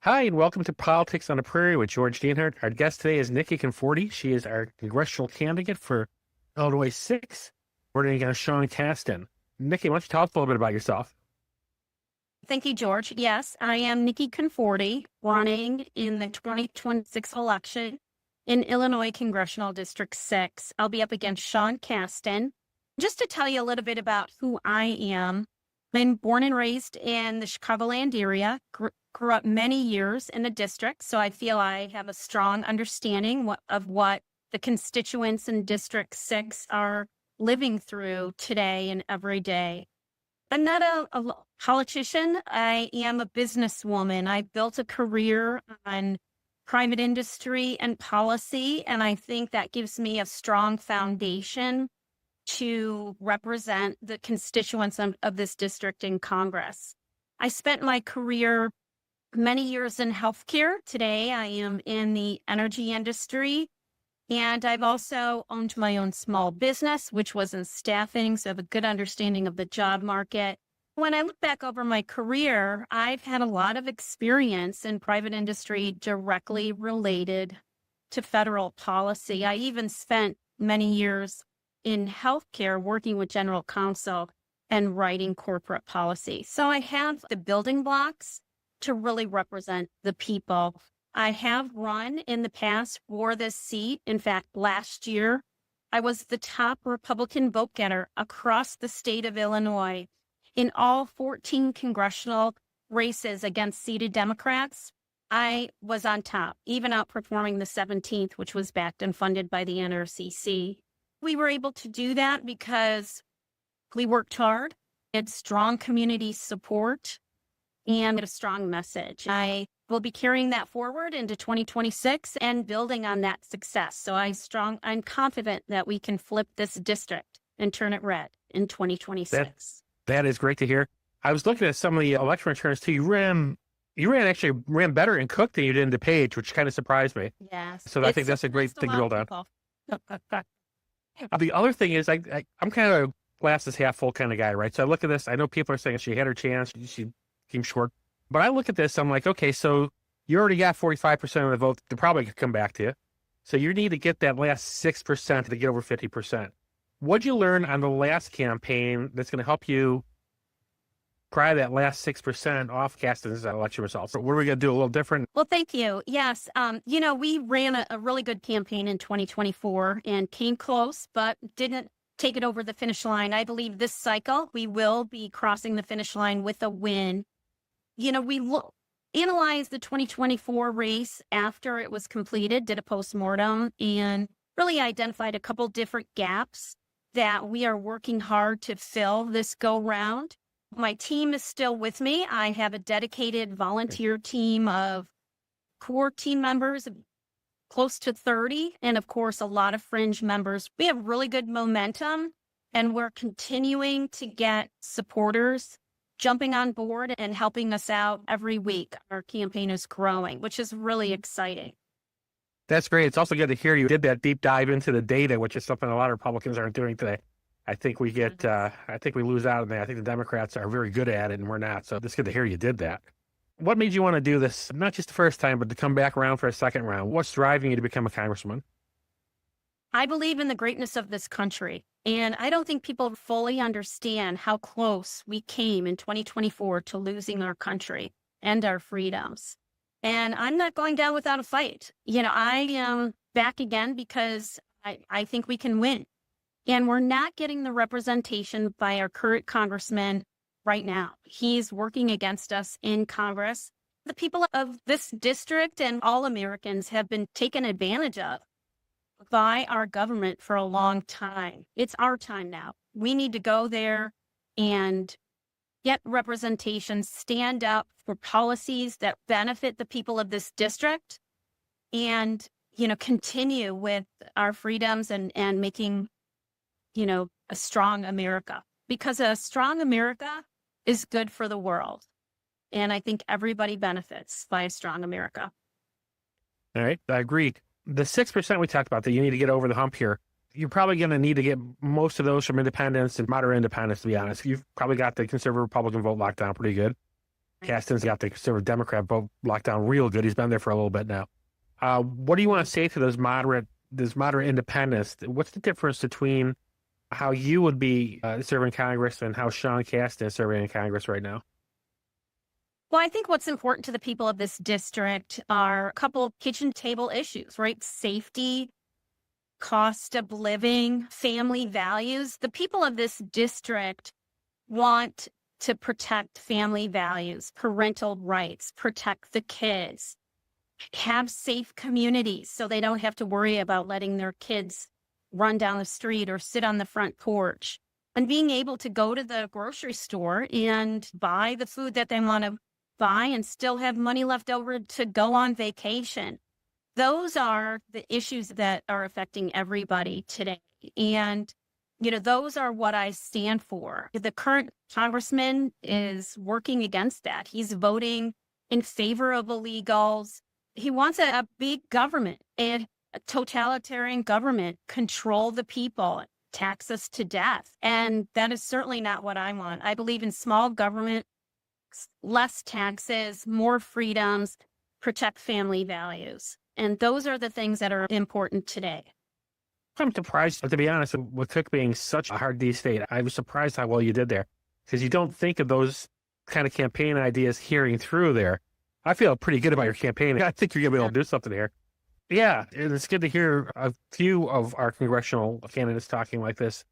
Hi, and welcome to Politics on the Prairie with George Dienhart. Our guest today is Niki Conforti. She is our congressional candidate for Illinois 6. We're going to Sean Casten. Niki, why don't you talk a little bit about yourself? Thank you, George. Yes, I am Niki Conforti, running in the 2026 election in Illinois Congressional District 6. I'll be up against Sean Casten. Just to tell you a little bit about who I am, I'm born and raised in the Chicagoland area, grew up many years in the district, so I feel I have a strong understanding of what the constituents in District 6 are living through today and every day. I'm not a politician. I am a businesswoman. I built a career on private industry and policy, and I think that gives me a strong foundation to represent the constituents of this district in Congress. I spent my career many years in healthcare. Today, I am in the energy industry, and I've also owned my own small business, which was in staffing, so I have a good understanding of the job market. When I look back over my career, I've had a lot of experience in private industry directly related to federal policy. I even spent many years in healthcare working with general counsel and writing corporate policy. So I have the building blocks to really represent the people. I have run in the past for this seat. In fact, last year, I was the top Republican vote getter across the state of Illinois in all 14 congressional races against seated Democrats. I was on top, even outperforming the 17th, which was backed and funded by the NRCC. We were able to do that because we worked hard, had strong community support, and a strong message. I will be carrying that forward into 2026 and building on that success. So I'm confident that we can flip this district and turn it red in 2026. That is great to hear. I was looking at some of the election returns too. You ran better in Cook than you did in DePage, which kind of surprised me. Yes. So I think that's a great thing to build on. The other thing is I'm kind of a glass is half full kind of guy, right? So I look at this. I know people are saying she had her chance. She came short. But I look at this. I'm like, okay, so you already got 45% of the vote to probably come back to you. So you need to get that last 6% to get over 50%. What'd you learn on the last campaign that's going to help you pry that last 6% off Casten's election results? What are we going to do a little different? Well, thank you. Yes. We ran a really good campaign in 2024 and came close, but didn't take it over the finish line. I believe this cycle, we will be crossing the finish line with a win. We analyzed the 2024 race after it was completed, did a postmortem, and really identified a couple different gaps that we are working hard to fill this go round. My team is still with me. I have a dedicated volunteer team of core team members, close to 30, and of course, a lot of fringe members. We have really good momentum, and we're continuing to get supporters jumping on board and helping us out every week. Our campaign is growing, which is really exciting. That's great. It's also good to hear you did that deep dive into the data, which is something a lot of Republicans aren't doing today. I think we lose out on that. I think the Democrats are very good at it and we're not. So it's good to hear you did that. What made you want to do this, not just the first time, but to come back around for a second round? What's driving you to become a congressman? I believe in the greatness of this country. And I don't think people fully understand how close we came in 2024 to losing our country and our freedoms. And I'm not going down without a fight. I am back again because I think we can win. And we're not getting the representation by our current congressman right now. He's working against us in Congress. The people of this district and all Americans have been taken advantage of by our government for a long time. It's our time now. We need to go there and get representation, stand up for policies that benefit the people of this district, and, continue with our freedoms and making, a strong America. Because a strong America is good for the world. And I think everybody benefits by a strong America. All right. I agree. The 6% we talked about that you need to get over the hump here, you're probably going to need to get most of those from independents and moderate independents, to be honest. You've probably got the conservative Republican vote locked down pretty good. Caston's got the conservative Democrat vote locked down real good. He's been there for a little bit now. What do you want to say to those moderate independents? What's the difference between how you would be serving Congress and how Sean Caston is serving in Congress right now? Well, I think what's important to the people of this district are a couple of kitchen table issues, right? Safety, cost of living, family values. The people of this district want to protect family values, parental rights, protect the kids, have safe communities so they don't have to worry about letting their kids run down the street or sit on the front porch, and being able to go to the grocery store and buy the food that they want to buy and still have money left over to go on vacation. Those are the issues that are affecting everybody today. And, those are what I stand for. The current congressman is working against that. He's voting in favor of illegals. He wants a big government and a totalitarian government, control the people, tax us to death. And that is certainly not what I want. I believe in small government, less taxes, more freedoms, protect family values. And those are the things that are important today. I'm surprised, to be honest, with Cook being such a hard D state. I was surprised how well you did there, because you don't think of those kind of campaign ideas hearing through there. I feel pretty good about your campaign. I think you're going to be able to do something here. Yeah, it's good to hear a few of our congressional candidates talking like this.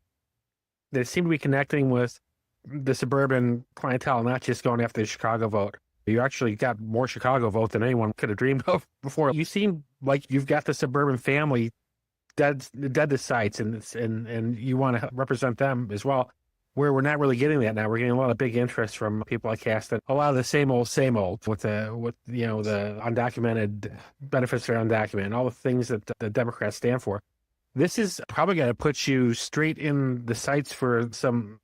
They seem to be connecting with the suburban clientele, not just going after the Chicago vote. You actually got more Chicago vote than anyone could have dreamed of before. You seem like you've got the suburban family dead to sights, and you want to represent them as well. Where we're not really getting that now. We're getting a lot of big interest from people like Caston. A lot of the same old with the undocumented benefits that are undocumented, and all the things that the Democrats stand for. This is probably going to put you straight in the sights for some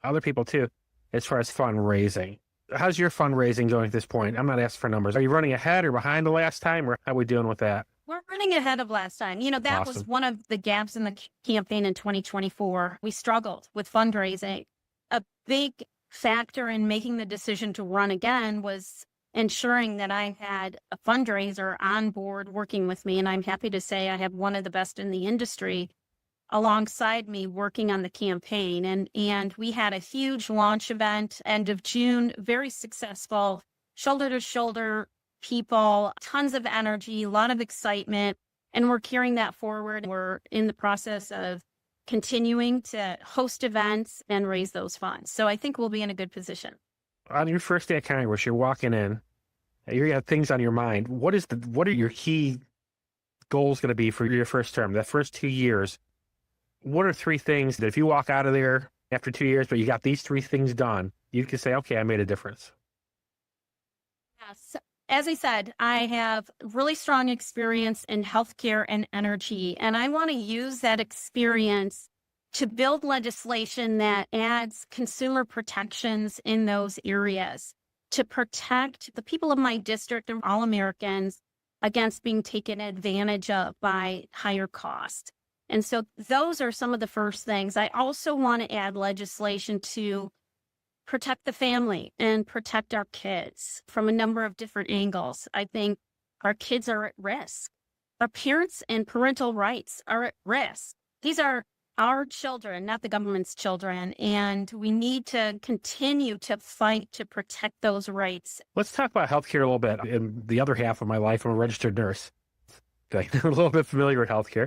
other people too, as far as fundraising. How's your fundraising going at this point? I'm not asking for numbers. Are you running ahead or behind the last time, or how are we doing with that? We're running ahead of last time. That Awesome. was one of the gaps in the campaign in 2024. We struggled with fundraising. A big factor in making the decision to run again was ensuring that I had a fundraiser on board working with me. And I'm happy to say I have one of the best in the industry alongside me working on the campaign. And we had a huge launch event end of June, very successful, shoulder to shoulder people, tons of energy, a lot of excitement, and we're carrying that forward. We're in the process of continuing to host events and raise those funds. So I think we'll be in a good position. On your first day at Congress, you're walking in, you got things on your mind. What are your key goals going to be for your first term, that first 2 years? What are 3 things that if you walk out of there after 2 years, but you got these 3 things done, you can say, okay, I made a difference? Yes. As I said, I have really strong experience in healthcare and energy, and I want to use that experience to build legislation that adds consumer protections in those areas to protect the people of my district and all Americans against being taken advantage of by higher cost. And so those are some of the first things. I also want to add legislation to protect the family and protect our kids from a number of different angles. I think our kids are at risk. Our parents and parental rights are at risk. These are our children, not the government's children, and we need to continue to fight to protect those rights. Let's talk about healthcare a little bit. In the other half of my life, I'm a registered nurse. Okay. I'm a little bit familiar with healthcare.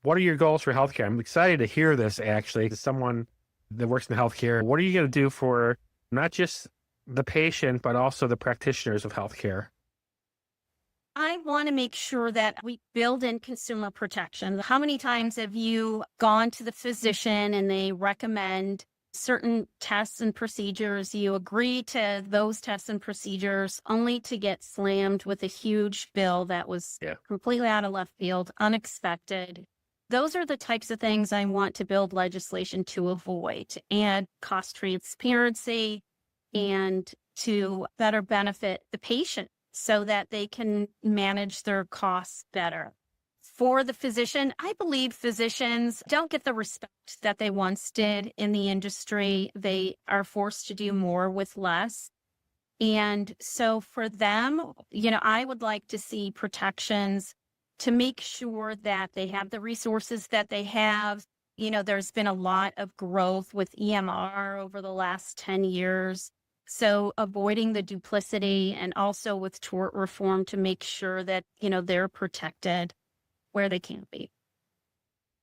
What are your goals for healthcare? I'm excited to hear this, actually, as someone that works in healthcare. What are you going to do for not just the patient, but also the practitioners of healthcare? I want to make sure that we build in consumer protection. How many times have you gone to the physician and they recommend certain tests and procedures? You agree to those tests and procedures only to get slammed with a huge bill that was completely out of left field, unexpected. Those are the types of things I want to build legislation to avoid, and cost transparency, and to better benefit the patient so that they can manage their costs better. For the physician, I believe physicians don't get the respect that they once did in the industry. They are forced to do more with less. And so for them, I would like to see protections to make sure that they have the resources that they have. There's been a lot of growth with EMR over the last 10 years. So avoiding the duplicity and also with tort reform to make sure that, they're protected where they can't be.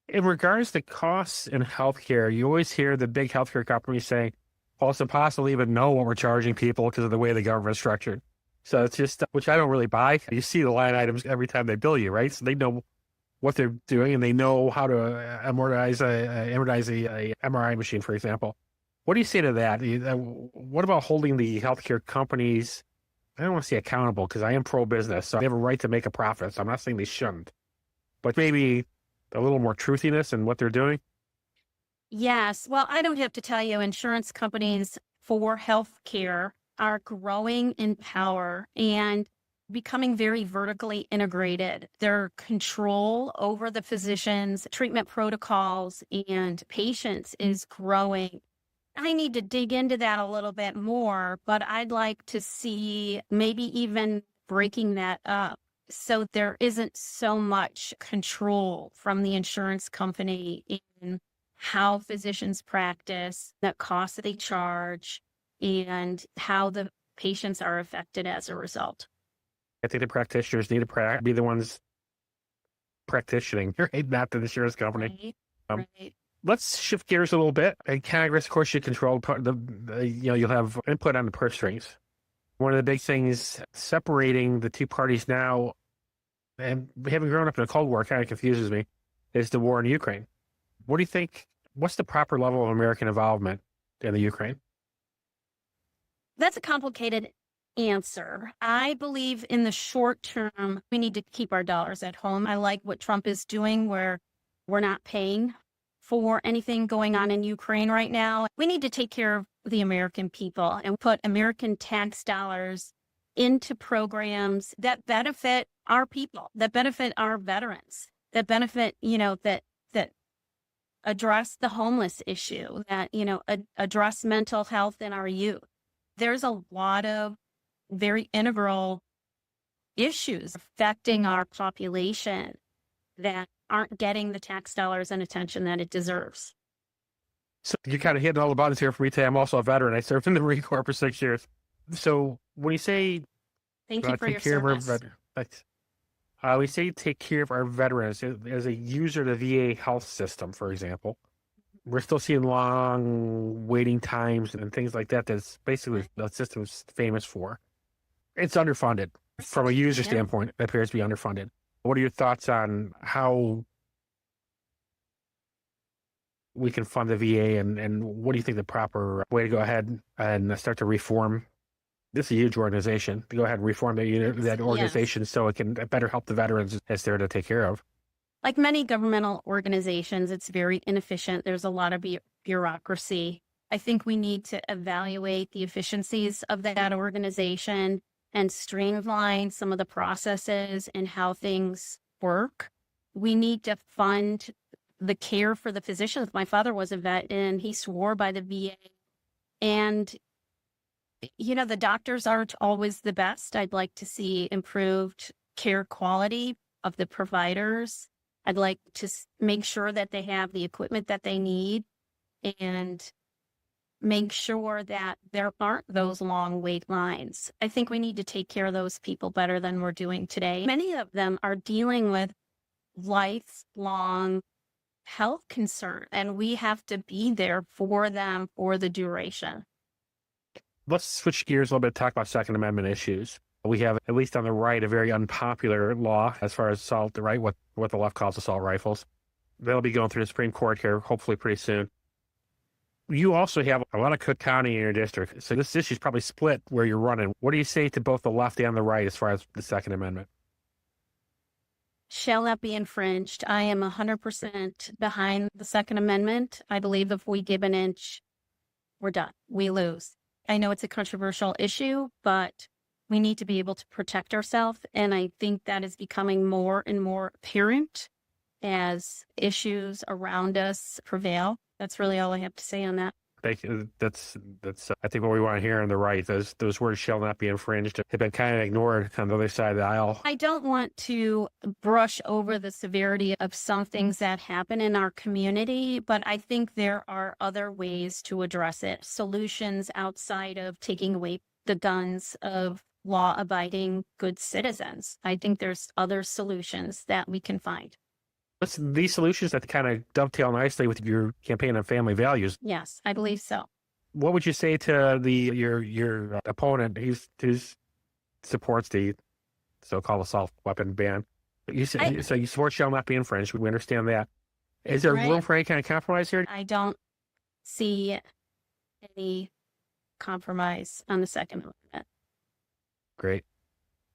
In regards to costs in healthcare, you always hear the big healthcare companies saying, well, it's impossible to even know what we're charging people because of the way the government's structured. So it's just, which I don't really buy. You see the line items every time they bill you, right? So they know what they're doing and they know how to amortize a MRI machine, for example. What do you say to that? What about holding the healthcare companies? I don't want to say accountable because I am pro-business, so they have a right to make a profit. So I'm not saying they shouldn't, but maybe a little more truthiness in what they're doing. Yes. Well, I don't have to tell you, insurance companies for healthcare are growing in power and becoming very vertically integrated. Their control over the physicians, treatment protocols, and patients is growing. I need to dig into that a little bit more, but I'd like to see maybe even breaking that up so there isn't so much control from the insurance company in how physicians practice, the costs that they charge, and how the patients are affected as a result. I think the practitioners need to be the ones practicing, right? Not the insurance company. Right, right. Let's shift gears a little bit. In Congress, of course, you control you'll have input on the purse strings. One of the big things separating the two parties now, and having grown up in a Cold War kind of confuses me, is the war in Ukraine. What do you think? What's the proper level of American involvement in the Ukraine? That's a complicated answer. I believe in the short term, we need to keep our dollars at home. I like what Trump is doing where we're not paying for anything going on in Ukraine right now. We need to take care of the American people and put American tax dollars into programs that benefit our people, that benefit our veterans, that benefit, that address the homeless issue, that, address mental health in our youth. There's a lot of very integral issues affecting our population that aren't getting the tax dollars and attention that it deserves. So you kind of hitting all the buttons here for me today. I'm also a veteran. I served in the Marine Corps for 6 years. So when you say thank you for your service. We say take care of our veterans as a user of the VA health system, for example. We're still seeing long waiting times and things like that. That's basically the system's famous for. It's underfunded from a user standpoint. It appears to be underfunded. What are your thoughts on how we can fund the VA and what do you think the proper way to go ahead and start to reform? This is a huge organization. To go ahead and reform that organization so it can better help the veterans it's there to take care of. Like many governmental organizations, it's very inefficient. There's a lot of bureaucracy. I think we need to evaluate the efficiencies of that organization and streamline some of the processes and how things work. We need to fund the care for the physicians. My father was a vet and he swore by the VA. And, the doctors aren't always the best. I'd like to see improved care quality of the providers. I'd like to make sure that they have the equipment that they need and make sure that there aren't those long wait lines. I think we need to take care of those people better than we're doing today. Many of them are dealing with lifelong health concern, and we have to be there for them for the duration. Let's switch gears a little bit, talk about Second Amendment issues. We have, at least on the right, a very unpopular law as far as assault, right? What the left calls assault rifles. They'll be going through the Supreme Court here, hopefully pretty soon. You also have a lot of Cook County in your district, so this issue is probably split where you're running. What do you say to both the left and the right as far as the Second Amendment? Shall not be infringed. I am 100% behind the Second Amendment. I believe if we give an inch, we're done. We lose. I know it's a controversial issue, but we need to be able to protect ourselves. And I think that is becoming more and more apparent as issues around us prevail. That's really all I have to say on that. That's I think what we want to hear on the right. Those words shall not be infringed have been kind of ignored on the other side of the aisle. I don't want to brush over the severity of some things that happen in our community, but I think there are other ways to address it. Solutions outside of taking away the guns of law-abiding good citizens. I think there's other solutions that we can find. These solutions that kind of dovetail nicely with your campaign on family values. Yes, I believe so. What would you say to your opponent who supports the so-called assault weapon ban? So you support shall not be infringed. We understand that. Is there room for any kind of compromise here? I don't see any compromise on the Second Amendment. Great.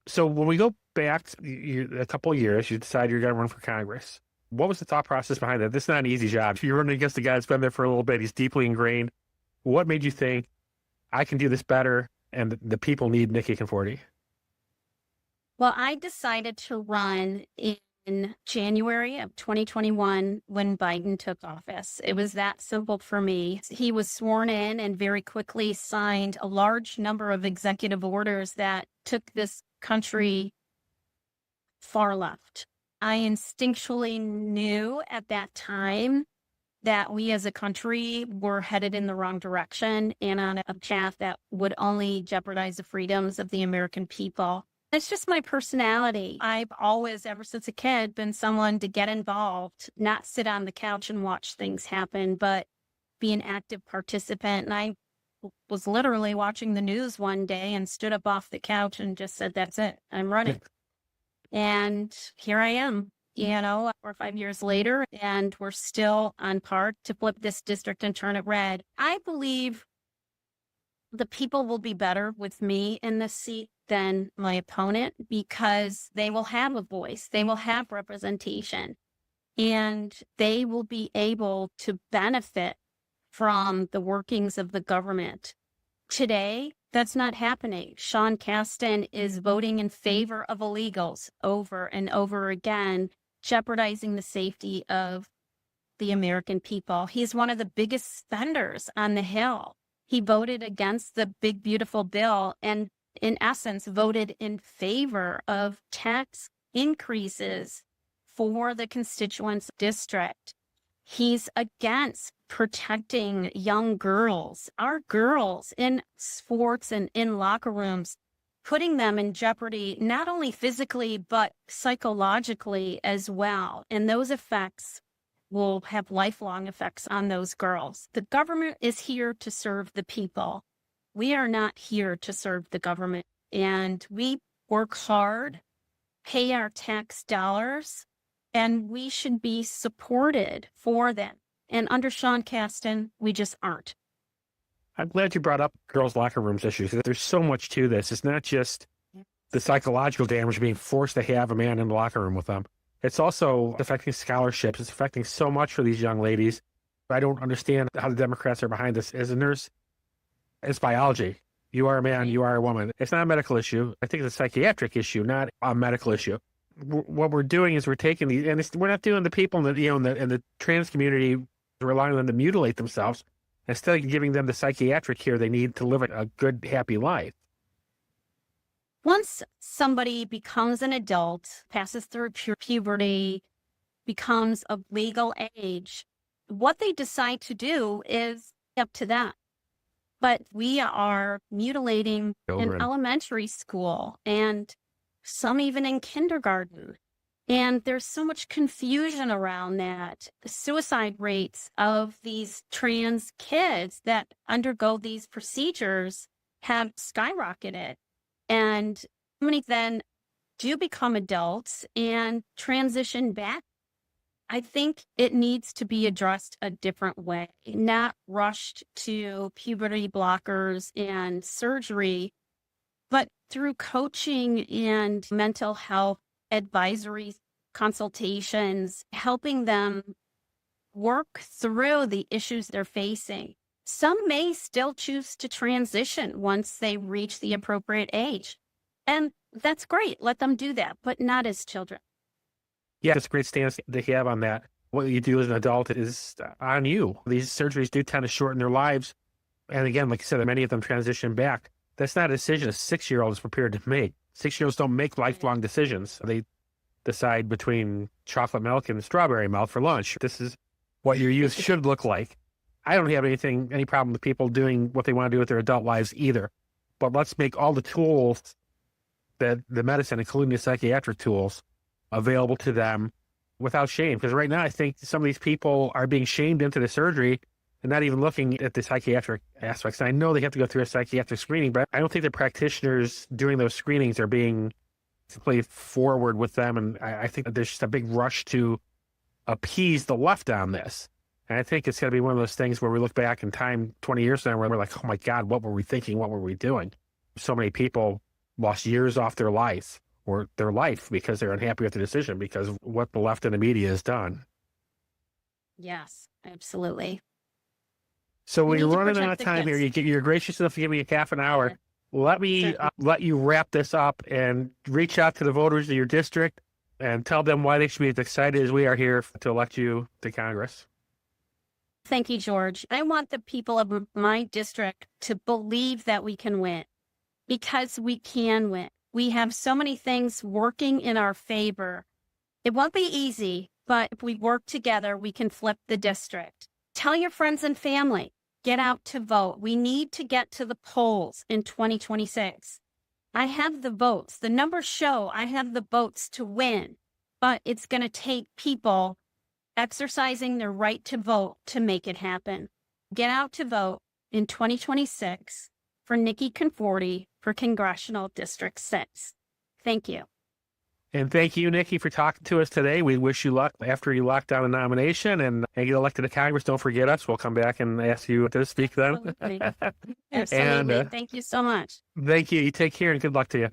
So when we go back a couple of years, you decide you're going to run for Congress. What was the thought process behind that? This is not an easy job. You're running against a guy that's been there for a little bit. He's deeply ingrained. What made you think, I can do this better, and the people need Niki Conforti? Well, I decided to run in January of 2021 when Biden took office. It was that simple for me. He was sworn in and very quickly signed a large number of executive orders that took this country far left. I instinctually knew at that time that we as a country were headed in the wrong direction and on a path that would only jeopardize the freedoms of the American people. It's just my personality. I've always, ever since a kid, been someone to get involved, not sit on the couch and watch things happen, but be an active participant. And I was literally watching the news one day and stood up off the couch and just said, that's it, I'm running. And here I am, 4 or 5 years later, and we're still on par to flip this district and turn it red. I believe the people will be better with me in this seat than my opponent because they will have a voice, they will have representation, and they will be able to benefit from the workings of the government. Today, that's not happening. Sean Casten is voting in favor of illegals over and over again, jeopardizing the safety of the American people. He's one of the biggest spenders on the Hill. He voted against the big, beautiful bill and, in essence, voted in favor of tax increases for the constituents' district. He's against protecting young girls, our girls in sports and in locker rooms, putting them in jeopardy, not only physically, but psychologically as well. And those effects will have lifelong effects on those girls. The government is here to serve the people. We are not here to serve the government. And we work hard, pay our tax dollars, and we should be supported for them. And under Sean Casten, we just aren't. I'm glad you brought up girls' locker rooms issues. There's so much to this. It's not just the psychological damage being forced to have a man in the locker room with them. It's also affecting scholarships. It's affecting so much for these young ladies. I don't understand how the Democrats are behind this. It's biology. You are a man, you are a woman. It's not a medical issue. I think it's a psychiatric issue, not a medical issue. What we're doing is we're taking these, and we're not doing the people in the trans community, relying on them to mutilate themselves. Instead of giving them the psychiatric care they need to live a good, happy life. Once somebody becomes an adult, passes through puberty, becomes of legal age, what they decide to do is up to them. But we are mutilating Children in elementary school and some even in kindergarten. And there's so much confusion around that. The suicide rates of these trans kids that undergo these procedures have skyrocketed. And many then do become adults and transition back. I think it needs to be addressed a different way, not rushed to puberty blockers and surgery, but through coaching and mental health advisory consultations, helping them work through the issues they're facing. Some may still choose to transition once they reach the appropriate age. And that's great. Let them do that, but not as children. Yeah, it's a great stance to have on that. what you do as an adult is on you. These surgeries do tend to shorten their lives. And again, like I said, many of them transition back. That's not a decision a 6-year-old is prepared to make. 6-year-olds don't make lifelong decisions. They decide between chocolate milk and strawberry milk for lunch. This is what your youth should look like. I don't have any problem with people doing what they want to do with their adult lives either. But let's make all the tools that the medicine, including the psychiatric tools, available to them without shame. Because right now, I think some of these people are being shamed into the surgery and not even looking at the psychiatric aspects. And I know they have to go through a psychiatric screening, but I don't think the practitioners doing those screenings are being completely forward with them. And I think that there's just a big rush to appease the left on this. And I think it's going to be one of those things where we look back in time 20 years from now, where we're like, oh my God, what were we thinking? What were we doing? So many people lost years off their life or their life because they're unhappy with the decision because of what the left and the media has done. Yes, absolutely. So We we're need to running out of protect the time here. kids. You're gracious enough to give me a half an hour. Sure. Let me Certainly. let you wrap this up and reach out to the voters of your district and tell them why they should be as excited as we are here to elect you to Congress. Thank you, George. I want the people of my district to believe that we can win because we can win. We have so many things working in our favor. It won't be easy, but if we work together, we can flip the district. Tell your friends and family, get out to vote. We need to get to the polls in 2026. I have the votes. The numbers show I have the votes to win, but it's going to take people exercising their right to vote to make it happen. Get out to vote in 2026 for Niki Conforti for Congressional District 6. Thank you. And thank you, Niki, for talking to us today. We wish you luck after you lock down the nomination and get elected to Congress. Don't forget us. We'll come back and ask you to speak then. Absolutely. Absolutely. And Thank you so much. thank you. You take care and good luck to you.